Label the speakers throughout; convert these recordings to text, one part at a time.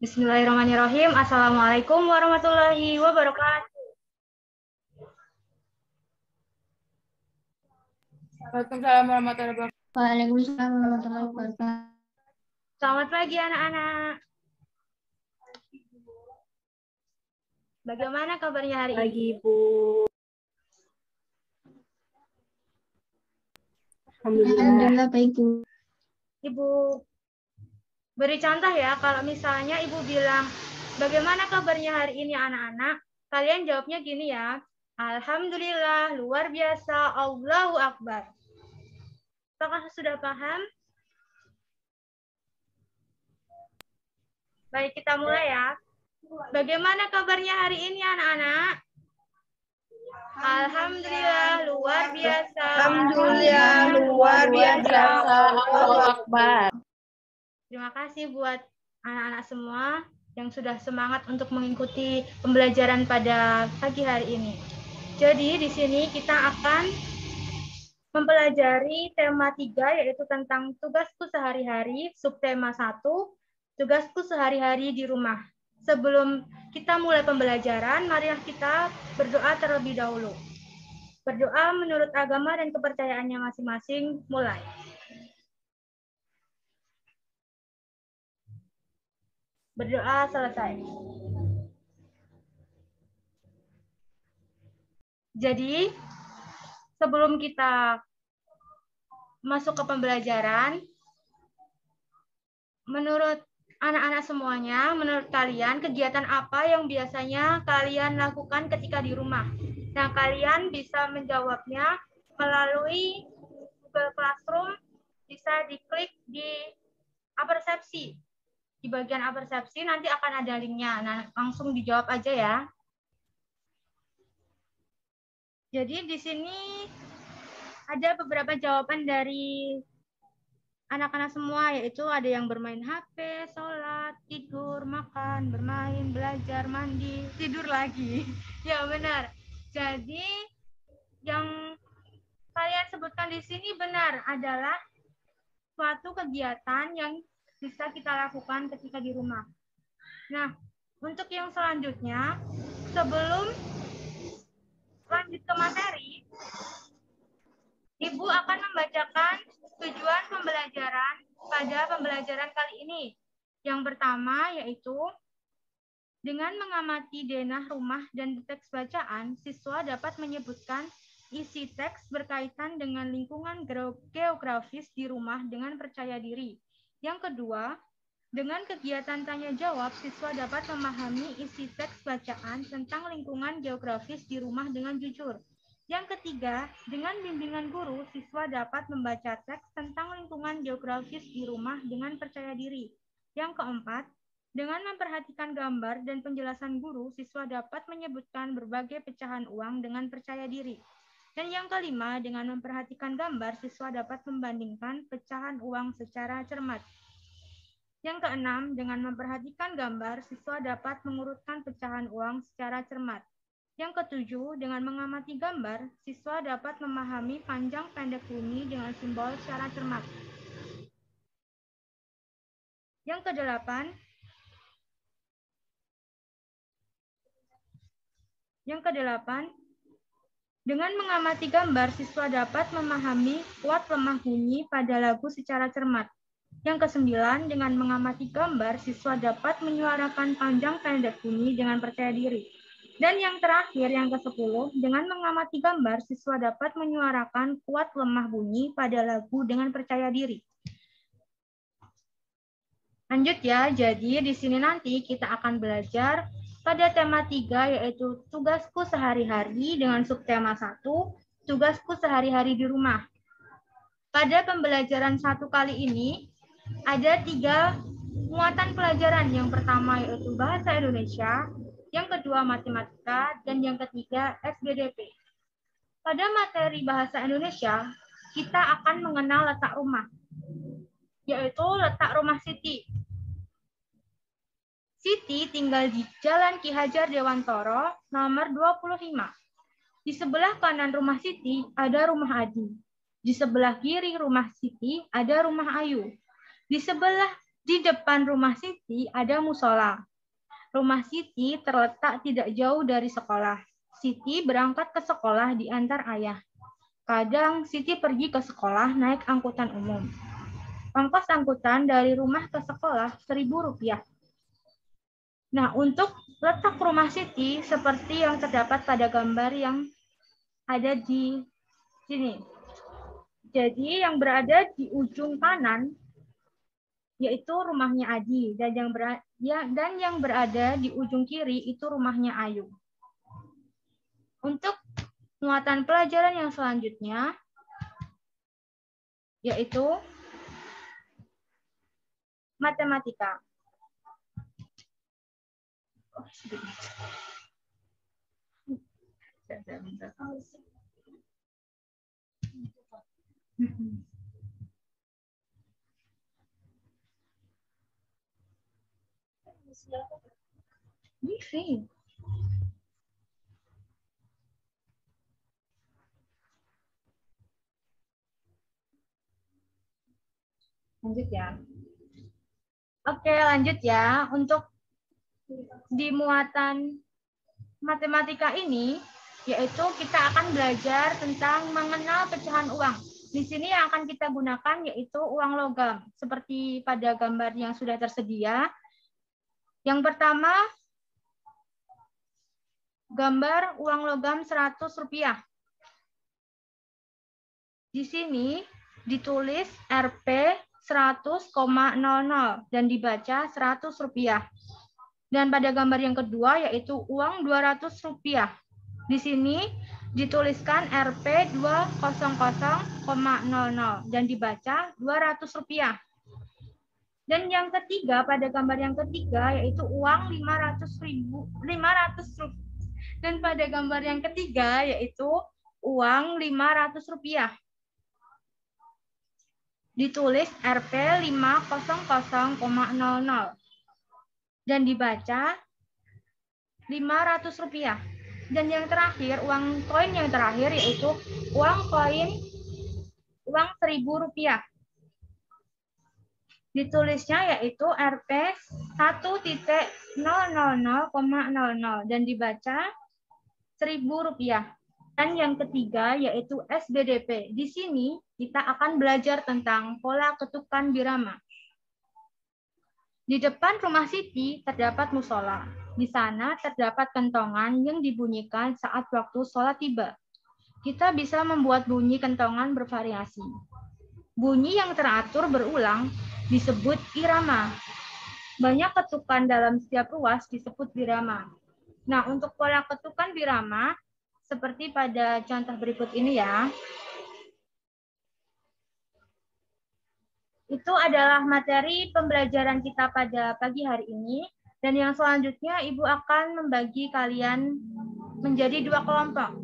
Speaker 1: Bismillahirrahmanirrahim. Assalamualaikum warahmatullahi wabarakatuh.
Speaker 2: Waalaikumsalam warahmatullahi wabarakatuh.
Speaker 3: Waalaikumsalam warahmatullahi wabarakatuh.
Speaker 1: Selamat pagi anak-anak. Bagaimana kabarnya hari ini?
Speaker 2: Pagi, Bu.
Speaker 3: Alhamdulillah baik, Bu.
Speaker 1: Ibu beri contoh ya, kalau misalnya Ibu bilang, bagaimana kabarnya hari ini anak-anak? Kalian jawabnya gini ya, Alhamdulillah, luar biasa, Allahu Akbar. Apakah sudah paham? Baik, kita mulai ya. Bagaimana kabarnya hari ini anak-anak? Alhamdulillah, luar biasa.
Speaker 2: Alhamdulillah, luar biasa. Allahu Akbar.
Speaker 1: Terima kasih buat anak-anak semua yang sudah semangat untuk mengikuti pembelajaran pada pagi hari ini. Jadi di sini kita akan mempelajari tema 3 yaitu tentang tugasku sehari-hari, subtema 1, tugasku sehari-hari di rumah. Sebelum kita mulai pembelajaran, marilah kita berdoa terlebih dahulu. Berdoa menurut agama dan kepercayaannya masing-masing, mulai. Berdoa selesai. Jadi, sebelum kita masuk ke pembelajaran, menurut anak-anak semuanya, menurut kalian, kegiatan apa yang biasanya kalian lakukan ketika di rumah? Nah, kalian bisa menjawabnya melalui Google Classroom, bisa diklik di Apersepsi. Di bagian Apersepsi nanti akan ada linknya. Nah, langsung dijawab aja ya. Jadi di sini ada beberapa jawaban dari anak-anak semua, yaitu ada yang bermain HP, sholat, tidur, makan, bermain, belajar, mandi, tidur lagi. Ya benar. Jadi yang kalian sebutkan di sini benar adalah suatu kegiatan yang bisa kita lakukan ketika di rumah. Nah, untuk yang selanjutnya, sebelum lanjut ke materi, Ibu akan membacakan tujuan pembelajaran pada pembelajaran kali ini. Yang pertama yaitu, dengan mengamati denah rumah dan teks bacaan, siswa dapat menyebutkan isi teks berkaitan dengan lingkungan geografis di rumah dengan percaya diri. Yang kedua, dengan kegiatan tanya jawab, siswa dapat memahami isi teks bacaan tentang lingkungan geografis di rumah dengan jujur. Yang ketiga, dengan bimbingan guru, siswa dapat membaca teks tentang lingkungan geografis di rumah dengan percaya diri. Yang keempat, dengan memperhatikan gambar dan penjelasan guru, siswa dapat menyebutkan berbagai pecahan uang dengan percaya diri. Dan yang kelima, dengan memperhatikan gambar, siswa dapat membandingkan pecahan uang secara cermat. Yang keenam, dengan memperhatikan gambar, siswa dapat mengurutkan pecahan uang secara cermat. Yang ketujuh, dengan mengamati gambar, siswa dapat memahami panjang pendek bumi dengan simbol secara cermat. Yang kedelapan, dengan mengamati gambar, siswa dapat memahami kuat lemah bunyi pada lagu secara cermat. Yang kesembilan, dengan mengamati gambar, siswa dapat menyuarakan panjang pendek bunyi dengan percaya diri. Dan yang terakhir, yang ke-10, dengan mengamati gambar, siswa dapat menyuarakan kuat lemah bunyi pada lagu dengan percaya diri. Lanjut ya, jadi di sini nanti kita akan belajar pada tema 3, yaitu tugasku sehari-hari dengan subtema 1, tugasku sehari-hari di rumah. Pada pembelajaran 1 kali ini, ada 3 muatan pelajaran. Yang pertama yaitu bahasa Indonesia, yang kedua matematika, dan yang ketiga SBDP. Pada materi bahasa Indonesia, kita akan mengenal letak rumah, yaitu letak rumah Siti. Siti tinggal di Jalan Ki Hajar Dewantoro, nomor 25. Di sebelah kanan rumah Siti ada rumah Adi. Di sebelah kiri rumah Siti ada rumah Ayu. Di sebelah Di depan rumah Siti ada musola. Rumah Siti terletak tidak jauh dari sekolah. Siti berangkat ke sekolah diantar ayah. Kadang Siti pergi ke sekolah naik angkutan umum. Ongkos angkutan dari rumah ke sekolah Rp1.000. Nah, untuk letak rumah Siti seperti yang terdapat pada gambar yang ada di sini. Jadi yang berada di ujung kanan yaitu rumahnya Adi, dan yang berada di ujung kiri itu rumahnya Ayu. Untuk muatan pelajaran yang selanjutnya yaitu matematika. Ini. Lanjut ya. Oke, lanjut ya. Untuk di muatan matematika ini, yaitu kita akan belajar tentang mengenal pecahan uang. Di sini yang akan kita gunakan yaitu uang logam, seperti pada gambar yang sudah tersedia. Yang pertama, gambar uang logam Rp100. Di sini ditulis Rp 100,00 dan dibaca Rp100. Dan pada gambar yang kedua yaitu uang Rp200. Di sini dituliskan Rp 200,00 dan dibaca Rp200. Dan yang ketiga, pada gambar yang ketiga yaitu uang Rp500. Dan pada gambar yang ketiga yaitu uang Rp500. Ditulis Rp 500,00 dan dibaca Rp500. Dan yang terakhir, uang koin yang terakhir yaitu uang Rp1.000. Ditulisnya yaitu Rp 1.000,00 dan dibaca Rp1.000. Dan yang ketiga yaitu SBDP. Di sini kita akan belajar tentang pola ketukan birama. Di depan rumah Siti terdapat musola. Di sana terdapat kentongan yang dibunyikan saat waktu sholat tiba. Kita bisa membuat bunyi kentongan bervariasi. Bunyi yang teratur berulang disebut irama. Banyak ketukan dalam setiap ruas disebut birama. Nah, untuk pola ketukan birama, seperti pada contoh berikut ini ya. Itu adalah materi pembelajaran kita pada pagi hari ini. Dan yang selanjutnya Ibu akan membagi kalian menjadi 2 kelompok.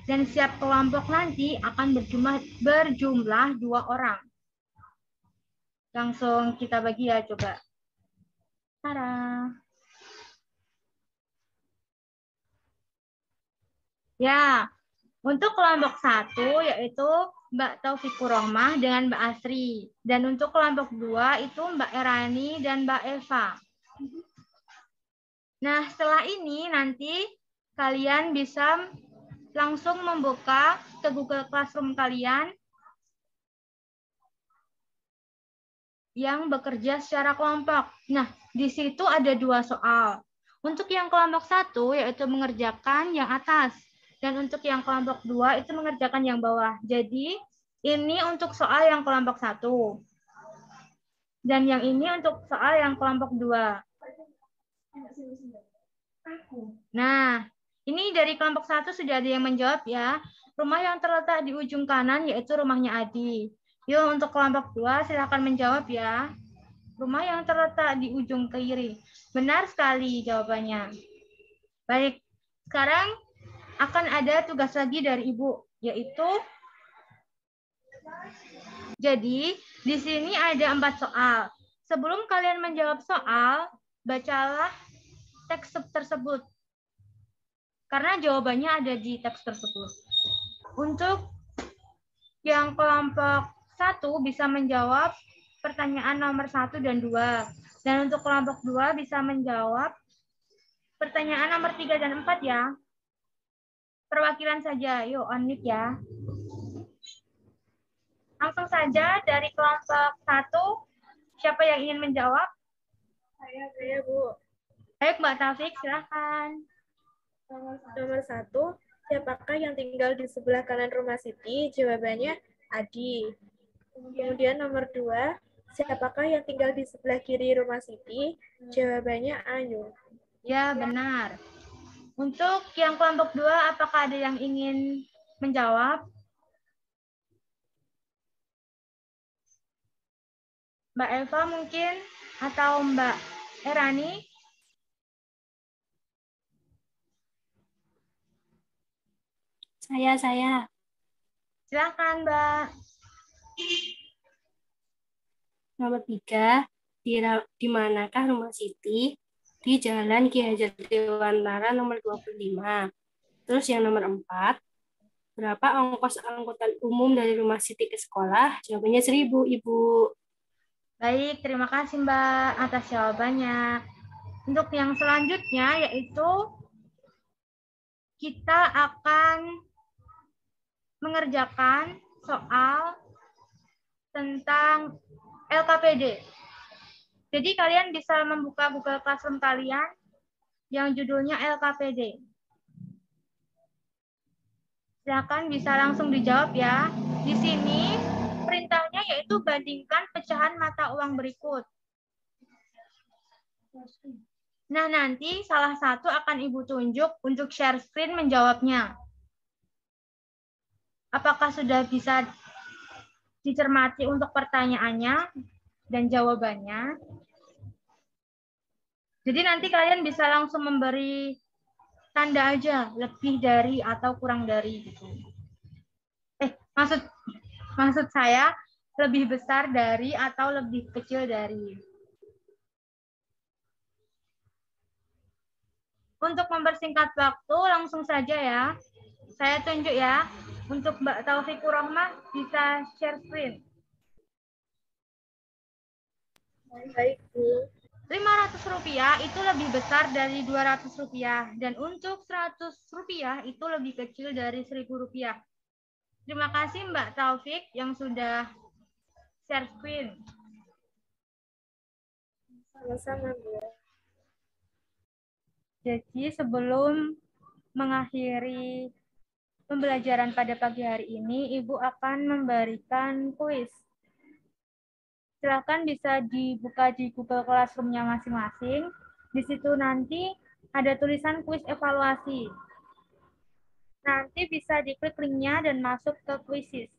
Speaker 1: Dan setiap kelompok nanti akan berjumlah 2 orang. Langsung kita bagi ya, coba. Tada. Ya, untuk kelompok 1 yaitu Mbak Taufikur Rohmah dengan Mbak Asri. Dan untuk kelompok 2 itu Mbak Erani dan Mbak Eva. Nah, setelah ini nanti kalian bisa langsung membuka ke Google Classroom kalian yang bekerja secara kelompok. Nah, di situ ada 2 soal. Untuk yang kelompok 1 yaitu mengerjakan yang atas. Dan untuk yang kelompok 2 itu mengerjakan yang bawah. Jadi, ini untuk soal yang kelompok 1. Dan yang ini untuk soal yang kelompok 2. Nah, ini dari kelompok 1 sudah ada yang menjawab ya. Rumah yang terletak di ujung kanan yaitu rumahnya Adi. Yuk untuk kelompok 2 silakan menjawab ya. Rumah yang terletak di ujung kiri. Benar sekali jawabannya. Baik, sekarang akan ada tugas lagi dari Ibu, yaitu jadi di sini ada 4 soal. Sebelum kalian menjawab soal, bacalah teks tersebut. Karena jawabannya ada di teks tersebut. Untuk yang kelompok 1 bisa menjawab pertanyaan nomor 1 dan 2. Dan untuk kelompok 2 bisa menjawab pertanyaan nomor 3 dan 4 ya. Perwakilan saja, yuk on mic ya. Langsung saja dari kelompok 1, siapa yang ingin menjawab?
Speaker 2: Saya, Bu.
Speaker 1: Baik, Mbak Taufik, silakan.
Speaker 2: Nomor 1, siapakah yang tinggal di sebelah kanan rumah Siti? Jawabannya Adi. Kemudian nomor 2, siapakah yang tinggal di sebelah kiri rumah Siti? Jawabannya Ayu.
Speaker 1: Ya, benar. Untuk yang kelompok 2, apakah ada yang ingin menjawab? Mbak Eva mungkin? Atau Mbak Erani?
Speaker 3: Saya.
Speaker 1: Silakan, Mbak.
Speaker 3: Nomor 3, di manakah rumah Siti? Di Jalan Ki Hajar Dewantara nomor 25. Terus yang nomor 4, berapa ongkos angkutan umum dari rumah Siti ke sekolah? Jawabannya 1.000, Ibu.
Speaker 1: Baik, terima kasih Mbak atas jawabannya. Untuk yang selanjutnya yaitu kita akan mengerjakan soal tentang LKPD. Jadi kalian bisa membuka Google Classroom kalian yang judulnya LKPD. Silakan bisa langsung dijawab ya. Di sini perintahnya yaitu bandingkan pecahan mata uang berikut. Nah, nanti salah satu akan Ibu tunjuk untuk share screen menjawabnya. Apakah sudah bisa dicermati untuk pertanyaannya dan jawabannya? Jadi nanti kalian bisa langsung memberi tanda aja, lebih dari atau kurang dari gitu. Maksud saya lebih besar dari atau lebih kecil dari. Untuk mempersingkat waktu, langsung saja ya. Saya tunjuk ya. Untuk Mbak Taufikur Rahmah bisa share screen.
Speaker 2: Baik, Bu.
Speaker 1: Rp500 itu lebih besar dari Rp200 dan untuk Rp100 itu lebih kecil dari Rp1.000. Terima kasih Mbak Taufik yang sudah share screen.
Speaker 2: Sama-sama, Bu.
Speaker 1: Jadi sebelum mengakhiri pembelajaran pada pagi hari ini, Ibu akan memberikan kuis. Silakan bisa dibuka di Google Classroom-nya masing-masing. Di situ nanti ada tulisan kuis evaluasi. Nanti bisa diklik linknya dan masuk ke quizzes.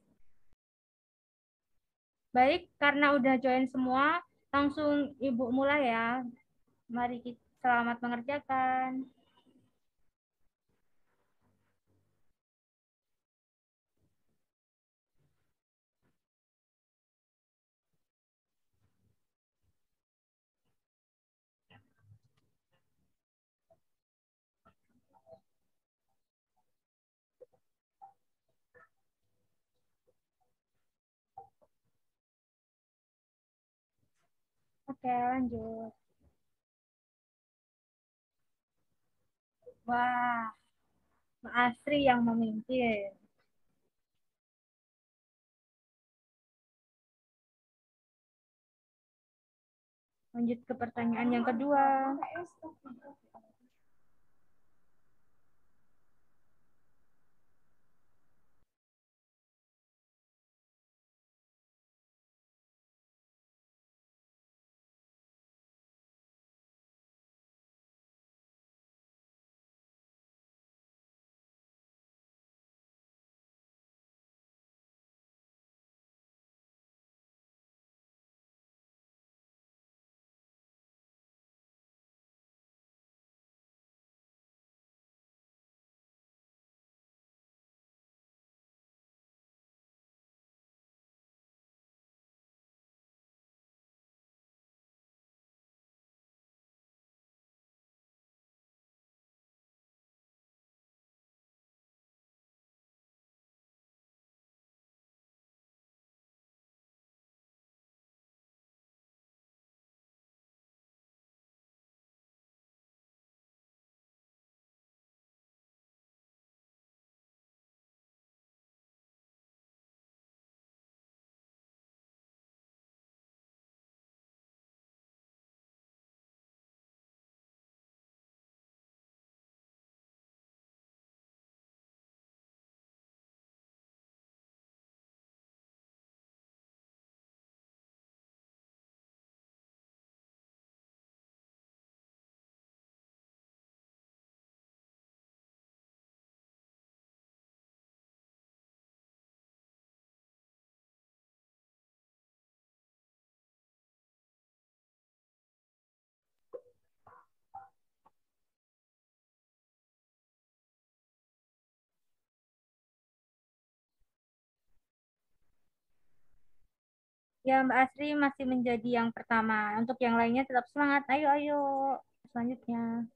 Speaker 1: Baik, karena udah join semua, langsung Ibu mulai ya. Mari kita selamat mengerjakan. Oke, lanjut. Wah, Mbak Asri yang memimpin. Lanjut ke pertanyaan yang kedua. Ya, Mbak Asri masih menjadi yang pertama. Untuk yang lainnya tetap semangat. Ayo, ayo. Selanjutnya.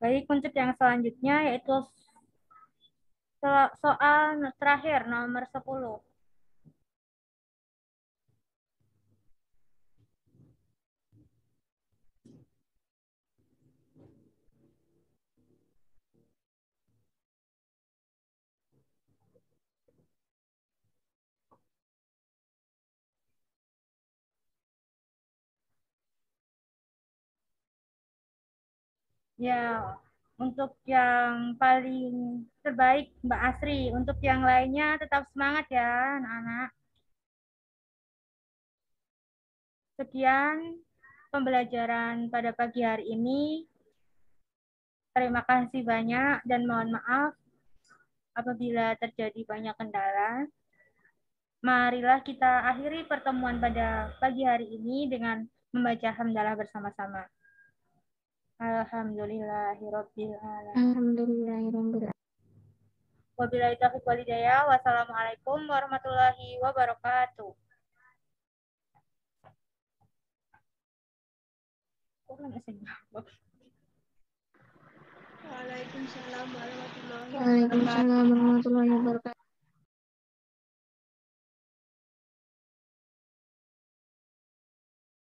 Speaker 1: Baik, untuk yang selanjutnya yaitu soal terakhir nomor 10. Ya, untuk yang paling terbaik Mbak Asri. Untuk yang lainnya tetap semangat ya, anak-anak. Sekian pembelajaran pada pagi hari ini. Terima kasih banyak dan mohon maaf apabila terjadi banyak kendala. Marilah kita akhiri pertemuan pada pagi hari ini dengan membaca hamdalah bersama-sama. Alhamdulillahirabbil alamin.
Speaker 4: Alhamdulillahirabbil alamin.
Speaker 1: Wabillahi taufiq wal hidayah. Wassalamualaikum warahmatullahi wabarakatuh.
Speaker 3: Waalaikumsalam warahmatullahi
Speaker 4: Waalaikumsalam warahmatullahi wabarakatuh.